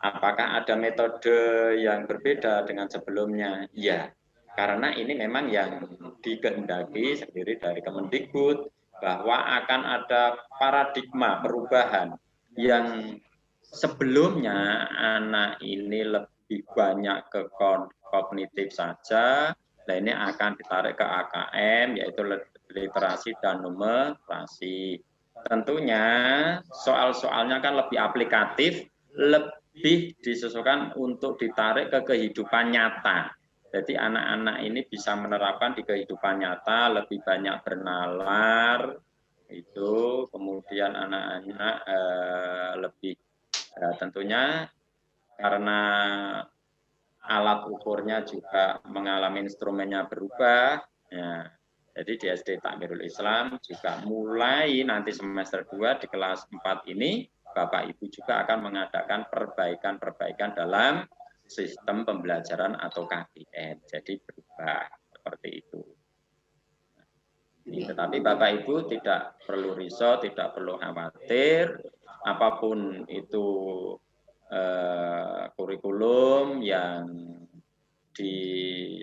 Apakah ada metode yang berbeda dengan sebelumnya? Iya. Karena ini memang yang dikehendaki sendiri dari Kemendikbud bahwa akan ada paradigma perubahan yang sebelumnya anak ini lebih banyak ke kognitif saja, nah ini akan ditarik ke AKM, yaitu literasi dan numerasi. Tentunya soal-soalnya kan lebih aplikatif, lebih disesuaikan untuk ditarik ke kehidupan nyata. Jadi anak-anak ini bisa menerapkan di kehidupan nyata, lebih banyak bernalar, itu kemudian anak-anak lebih tentunya karena alat ukurnya juga mengalami instrumennya berubah, ya. Jadi di SD Takmirul Islam juga mulai nanti semester 2 di kelas 4 ini, Bapak Ibu juga akan mengadakan perbaikan-perbaikan dalam sistem pembelajaran atau KBM. Jadi berubah seperti itu. Tetapi Bapak Ibu tidak perlu risau, tidak perlu khawatir. Apapun itu kurikulum yang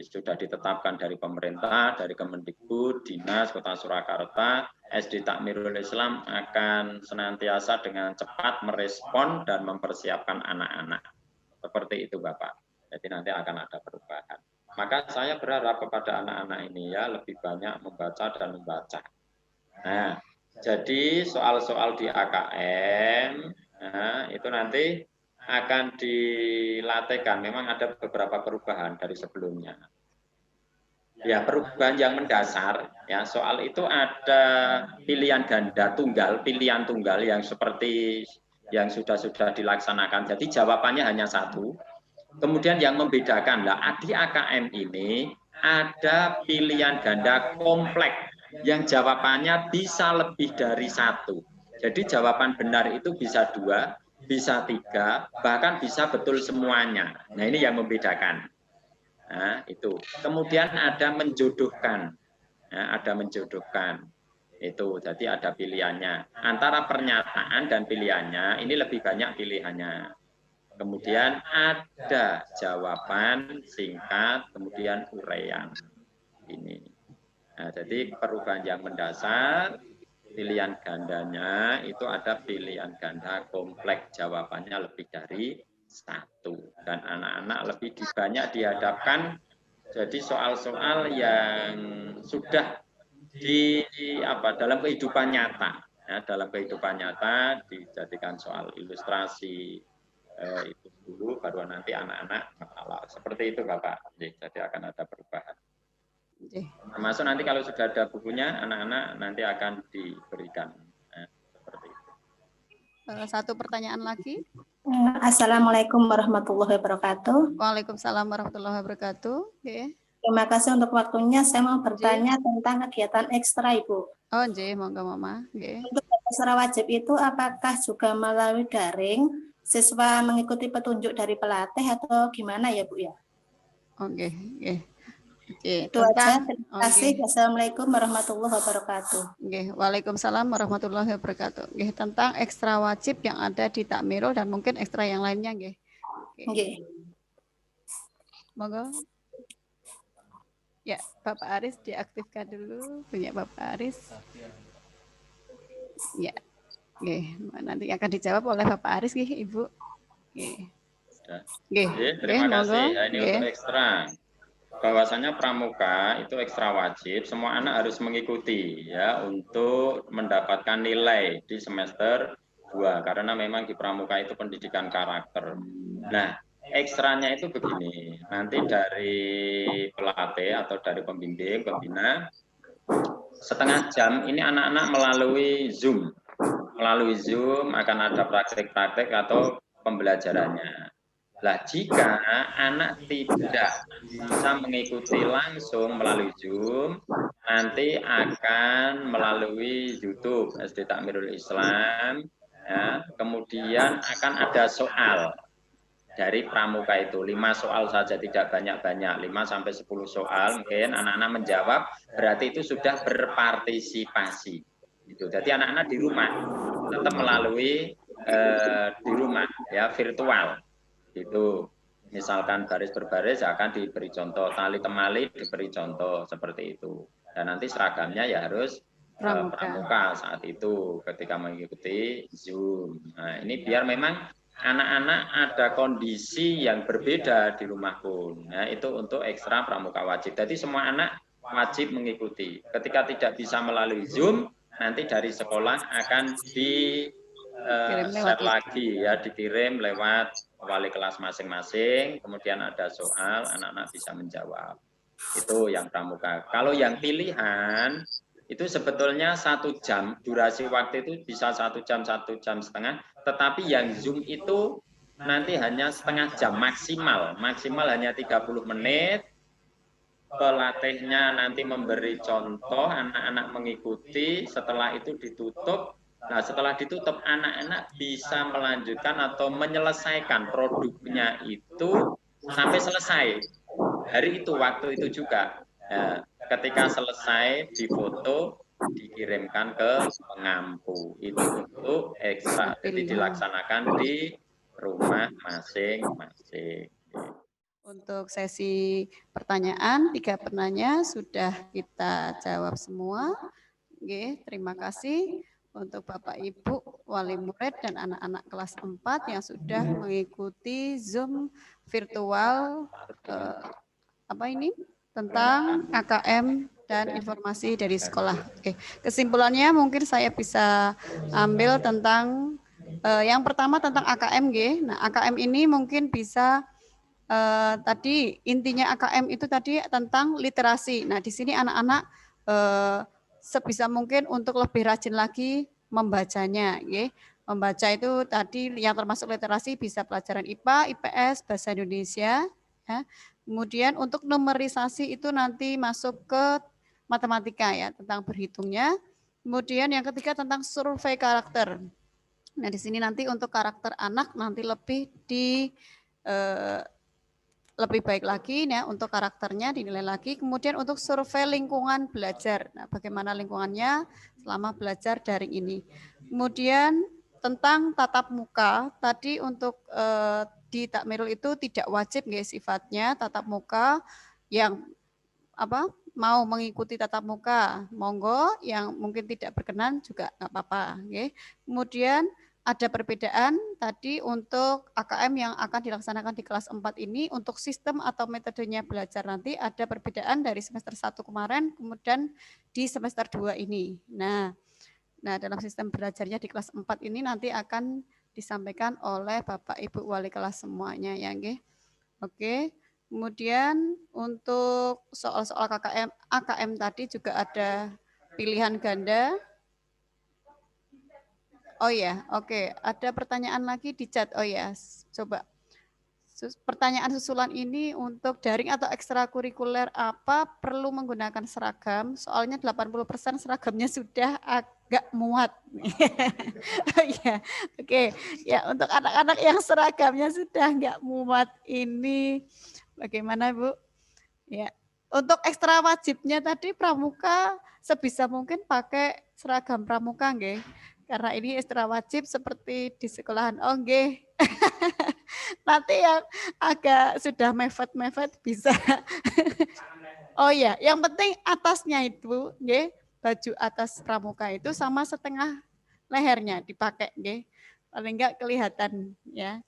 sudah ditetapkan dari pemerintah, dari Kemendikbud, Dinas Kota Surakarta, SD Takmirul Islam akan senantiasa dengan cepat merespon dan mempersiapkan anak-anak. Seperti itu Bapak. Jadi nanti akan ada perubahan. Maka saya berharap kepada anak-anak ini ya lebih banyak membaca dan membaca. Nah, jadi soal-soal di AKM, nah, itu nanti akan dilatihkan. Memang ada beberapa perubahan dari sebelumnya. Ya, perubahan yang mendasar, ya soal itu ada pilihan ganda tunggal, pilihan tunggal yang seperti yang sudah dilaksanakan. Jadi jawabannya hanya satu. Kemudian yang membedakan lah di AKM ini ada pilihan ganda kompleks yang jawabannya bisa lebih dari satu. Jadi jawaban benar itu bisa 2, bisa 3, bahkan bisa betul semuanya. Nah ini yang membedakan. Nah itu. Kemudian ada menjodohkan. Nah, ada menjodohkan. Itu. Jadi ada pilihannya. Antara pernyataan dan pilihannya ini lebih banyak pilihannya. Kemudian ada jawaban singkat, kemudian uraian. Ini. Nah, jadi perubahan yang mendasar, pilihan gandanya itu ada pilihan ganda kompleks, jawabannya lebih dari 1. Dan anak-anak lebih banyak dihadapkan jadi soal-soal yang sudah dalam kehidupan nyata. Ya, dalam kehidupan nyata dijadikan soal ilustrasi, itu dulu, baru nanti anak-anak seperti itu Bapak. Jadi akan ada perubahan. Termasuk nanti kalau sudah ada bukunya, anak-anak nanti akan diberikan. Seperti itu. Satu pertanyaan lagi. Assalamualaikum warahmatullahi wabarakatuh. Waalaikumsalam warahmatullahi wabarakatuh. Okay. Terima kasih untuk waktunya. Saya mau bertanya tentang kegiatan ekstra, Ibu. Oh, monggo Mama. Okay. Untuk ekstra wajib itu apakah juga melalui daring, siswa mengikuti petunjuk dari pelatih atau gimana ya, Bu ya? Oke. Itu aja. Terima kasih. Assalamualaikum warahmatullahi wabarakatuh. Waalaikumsalam warahmatullahi wabarakatuh. Tentang ekstra wajib yang ada di Takmirul dan mungkin ekstra yang lainnya. Oke. Monggo. Ya, Bapak Aris diaktifkan dulu. Punya Bapak Aris. Ya, oke. Nanti akan dijawab oleh Bapak Aris, Ibu. Oke. Terima kasih. Ini untuk ekstra. Bahwasanya pramuka itu ekstra wajib, semua anak harus mengikuti ya untuk mendapatkan nilai di semester 2 karena memang di pramuka itu pendidikan karakter. Nah, ekstranya itu begini, nanti dari pelatih atau dari pembimbing, pembina, setengah jam ini anak-anak melalui Zoom. Melalui Zoom akan ada praktek-praktek atau pembelajarannya. Nah, jika anak tidak bisa mengikuti langsung melalui Zoom, nanti akan melalui YouTube SD Takmirul Islam, ya, kemudian akan ada soal dari pramuka itu 5 soal saja, tidak banyak-banyak, 5 sampai 10 soal mungkin anak-anak menjawab, berarti itu sudah berpartisipasi gitu. Jadi anak-anak di rumah tetap melalui di rumah ya, virtual gitu. Misalkan baris berbaris akan diberi contoh, tali temali diberi contoh seperti itu, dan nanti seragamnya ya harus pramuka saat itu ketika mengikuti Zoom. Nah, ini biar memang anak-anak ada kondisi yang berbeda di rumah pun. Nah, itu untuk ekstra pramuka wajib. Jadi semua anak wajib mengikuti. Ketika tidak bisa melalui Zoom, nanti dari sekolah akan di share lagi ya, dikirim lewat wali kelas masing-masing. Kemudian ada soal, anak-anak bisa menjawab. Itu yang pramuka. Kalau yang pilihan itu sebetulnya 1 jam, durasi waktu itu bisa 1 jam, 1 jam setengah, tetapi yang Zoom itu nanti hanya setengah jam maksimal hanya 30 menit, pelatihnya nanti memberi contoh, anak-anak mengikuti, setelah itu ditutup. Nah, setelah ditutup, anak-anak bisa melanjutkan atau menyelesaikan produknya itu sampai selesai. Hari itu, waktu itu juga. Ya, ketika selesai difoto, dikirimkan ke pengampu. Itu untuk ekstra, jadi dilaksanakan di rumah masing-masing. Untuk sesi pertanyaan, 3 penanya sudah kita jawab semua. Oke, terima kasih untuk Bapak Ibu wali murid dan anak-anak kelas 4 yang sudah mengikuti Zoom virtual tentang AKM dan informasi dari sekolah. Oke, kesimpulannya mungkin saya bisa ambil tentang yang pertama tentang AKM, Nah, AKM ini mungkin bisa tadi intinya AKM itu tadi tentang literasi. Nah, di sini anak-anak sebisa mungkin untuk lebih rajin lagi membacanya, Membaca itu tadi yang termasuk literasi bisa pelajaran IPA, IPS, bahasa Indonesia, ya. Kemudian untuk numerisasi itu nanti masuk ke matematika ya, tentang berhitungnya. Kemudian yang ketiga tentang survei karakter. Nah, di sini nanti untuk karakter anak nanti lebih lebih baik lagi ya, untuk karakternya dinilai lagi. Kemudian untuk survei lingkungan belajar. Nah, bagaimana lingkungannya selama belajar daring ini. Kemudian tentang tatap muka, tadi untuk di Takmirul itu tidak wajib sifatnya tatap muka. Yang mau mengikuti tatap muka, monggo, yang mungkin tidak berkenan juga nggak apa-apa. Kemudian ada perbedaan tadi untuk AKM yang akan dilaksanakan di kelas 4 ini, untuk sistem atau metodenya belajar nanti ada perbedaan dari semester 1 kemarin, kemudian di semester 2 ini. Nah, dalam sistem belajarnya di kelas 4 ini nanti akan disampaikan oleh Bapak Ibu wali kelas semuanya ya, Oke. Kemudian untuk soal-soal AKM tadi juga ada pilihan ganda. Oh ya, oke. Ada pertanyaan lagi di chat. Oh ya, coba. Pertanyaan susulan ini untuk daring atau ekstrakurikuler apa perlu menggunakan seragam? Soalnya 80% seragamnya sudah agak muat. Oh ya, oke. Ya, untuk anak-anak yang seragamnya sudah nggak muat ini, bagaimana Bu? Ya, untuk ekstra wajibnya tadi pramuka sebisa mungkin pakai seragam pramuka, nggih. Karena ini ekstra wajib seperti di sekolahan. Oh, nggih. Nanti yang agak sudah mepet-mepet bisa. Oh ya, yang penting atasnya itu, nggih, baju atas pramuka itu sama setengah lehernya dipakai, nggih. Paling enggak kelihatan ya.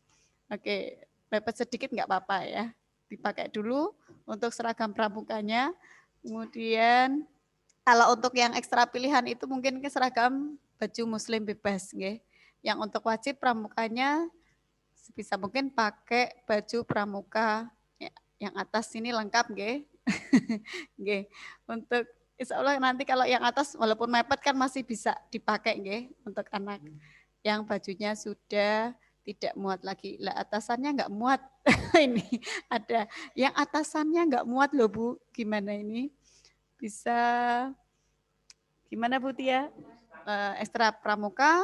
Oke, mepet sedikit enggak apa-apa ya. Dipakai dulu untuk seragam pramukanya. Kemudian kalau untuk yang ekstra pilihan itu mungkin ke seragam baju muslim bebas, nggih. Yang untuk wajib pramukanya sebisa mungkin pakai baju pramuka ya, yang atas ini lengkap, nggih. Nggih. Untuk insya Allah nanti kalau yang atas walaupun mepet kan masih bisa dipakai, nggih, untuk anak yang bajunya sudah tidak muat lagi. Lah atasannya nggak muat. Ini ada yang atasannya nggak muat loh Bu. Gimana ini? Bisa gimana Bu Tia? Ekstra pramuka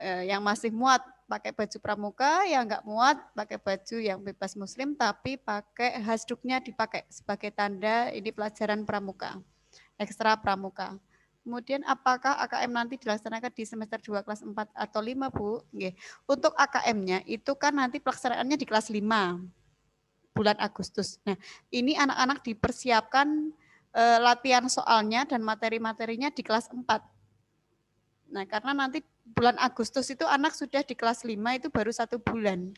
yang masih muat pakai baju pramuka, yang nggak muat pakai baju yang bebas muslim tapi pakai hasduknya dipakai sebagai tanda ini pelajaran pramuka, ekstra pramuka. Kemudian apakah AKM nanti dilaksanakan di semester 2 kelas 4 atau 5 Bu? Nggih. Untuk AKM-nya itu kan nanti pelaksanaannya di kelas 5 bulan Agustus. Nah, ini anak-anak dipersiapkan latihan soalnya dan materi-materinya di kelas 4. Nah, karena nanti bulan Agustus itu anak sudah di kelas 5 itu baru 1 bulan.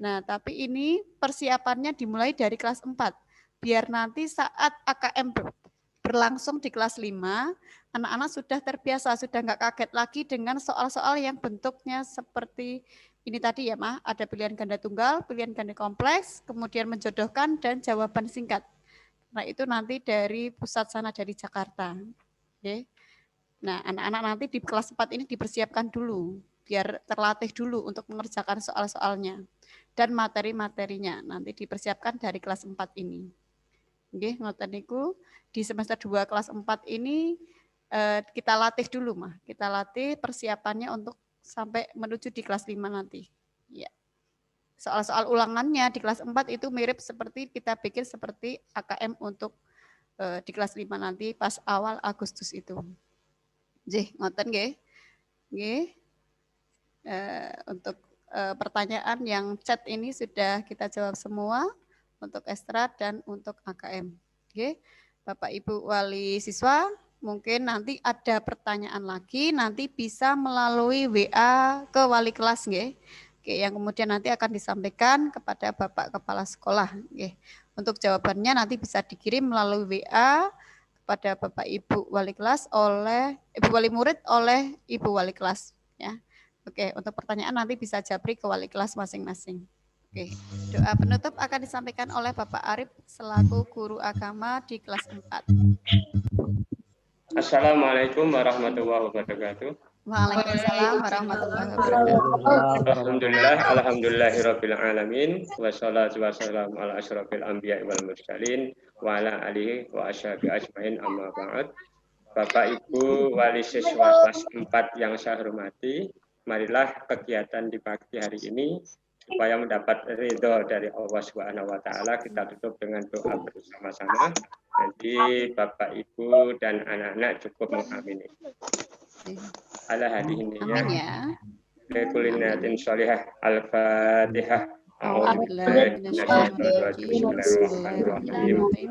Nah, tapi ini persiapannya dimulai dari kelas 4. Biar nanti saat AKM berlangsung di kelas 5, anak-anak sudah terbiasa, sudah nggak kaget lagi dengan soal-soal yang bentuknya seperti ini tadi ya, Mah. Ada pilihan ganda tunggal, pilihan ganda kompleks, kemudian menjodohkan, dan jawaban singkat. Nah, itu nanti dari pusat sana dari Jakarta. Oke. Nah, anak-anak nanti di kelas 4 ini dipersiapkan dulu, biar terlatih dulu untuk mengerjakan soal-soalnya. Dan materi-materinya nanti dipersiapkan dari kelas 4 ini. Nggih, ngoten niku di semester 2 kelas 4 ini kita latih dulu, Mah. Kita latih persiapannya untuk sampai menuju di kelas 5 nanti. Ya. Soal-soal ulangannya di kelas 4 itu mirip seperti kita bikin seperti AKM untuk di kelas 5 nanti pas awal Agustus itu. Nggih, ngoten nggih. Nggih. Untuk pertanyaan yang chat ini sudah kita jawab semua untuk ekstra dan untuk AKM. Nggih. Bapak Ibu wali siswa, mungkin nanti ada pertanyaan lagi, nanti bisa melalui WA ke wali kelas, nggih. Oke, yang kemudian nanti akan disampaikan kepada Bapak Kepala Sekolah, nggih. Untuk jawabannya nanti bisa dikirim melalui WA pada Bapak Ibu wali kelas oleh Ibu wali murid oleh Ibu wali kelas ya. Oke, untuk pertanyaan nanti bisa japri ke wali kelas masing-masing. Oke, doa penutup akan disampaikan oleh Bapak Arif selaku guru agama di kelas 4. Assalamualaikum warahmatullahi wabarakatuh. Waalaikumsalam warahmatullahi wabarakatuh. Alhamdulillahirabbil alamin wassalatu wassalamu ala asyrofil anbiya'i wal mursalin wa ala alihi wa ashabihi ajmain amma ba'd. Bapak Ibu wali siswa kelas 4 yang saya hormati, marilah kegiatan di pagi hari ini supaya mendapat ridho dari Allah Subhanahu wa taala kita tutup dengan doa bersama-sama. Jadi Bapak Ibu dan anak-anak cukup mengamini. Ala hadihin ya. Likulinatin sholihah al-fatihah.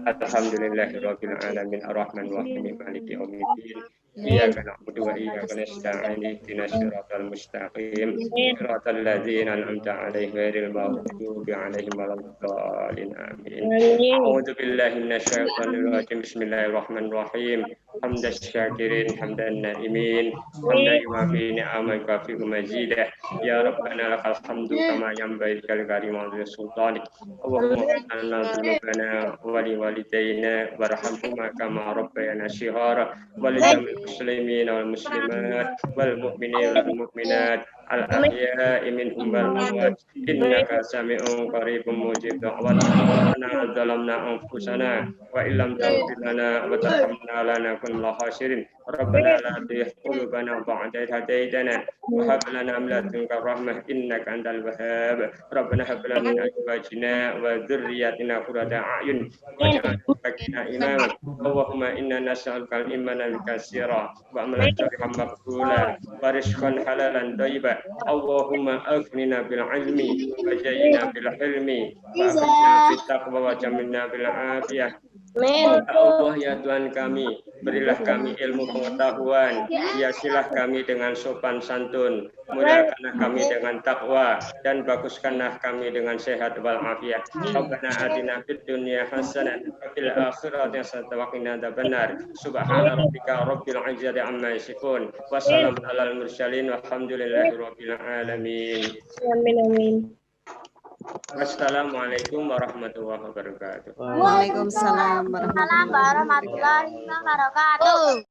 Alhamdulillahirabbil alamin arrahmanir rahim maliki yaumiddin. Iyyaka na'budu wa iyyaka nasta'in ihdinas siratal mustaqim siratal ladzina an'amta 'alaihim ghairil maghdubi 'alaihim waladdallin amin. A'udzu billahi minasyaitonir rajim. Bismillahirrahmanirrahim. Hamdas syakirin hamdan na'imin hamdan yuwafi ni'amaka kafi mazidah ya rabbana lakal hamdu kama yanbaghi likal karimati sultanik. Allahumma inna dzunubana wa li walidayna warhamhuma kama rabbayana shighara wa lil muslimin wal muslimat wal mu'minin wal mu'minat al ahya'i minhum wal amwat innaka sami'un qaribun mujib da'wat. Rabbana zalamna anfusana wa illam taghfir lana wa tarhamna lanakunanna minal khasirin. Rabbana la tuzigh qulubana ba'da idh hadaytana wa hab lana min ladunka rahmah innaka antal wahhab. Rabbana hab lana min azwajina wa dzurriyyatina qurrata a'yun waj'alna imama. Allahumma inna nas'aluka al-imana al-katsira wa amalan salihan maqbula wa rizqan halalan thayyiban. Allahumma aghnina bil ilmi wa zayyina bil hilmi wa akhrijna bit taqwa wa jamilna bil afiyah. Ya Allah ya Tuhan kami, berilah kami ilmu pengetahuan, hiasilah kami dengan sopan santun, mudahkanlah kami dengan takwa, dan baguskanlah kami dengan sehat walafiat. Rabbana atina fid dunya hasanah wa fil akhirati hasanah wa qina adzabannar. Subhana rabbika rabbil izzati amma yasifun. Wassalamun alal mursalin walhamdulillahi rabbil alamin. Amin. Wassalamualaikum warahmatullahi wabarakatuh. Waalaikumsalam warahmatullahi wabarakatuh. Warahmatullahi wabarakatuh.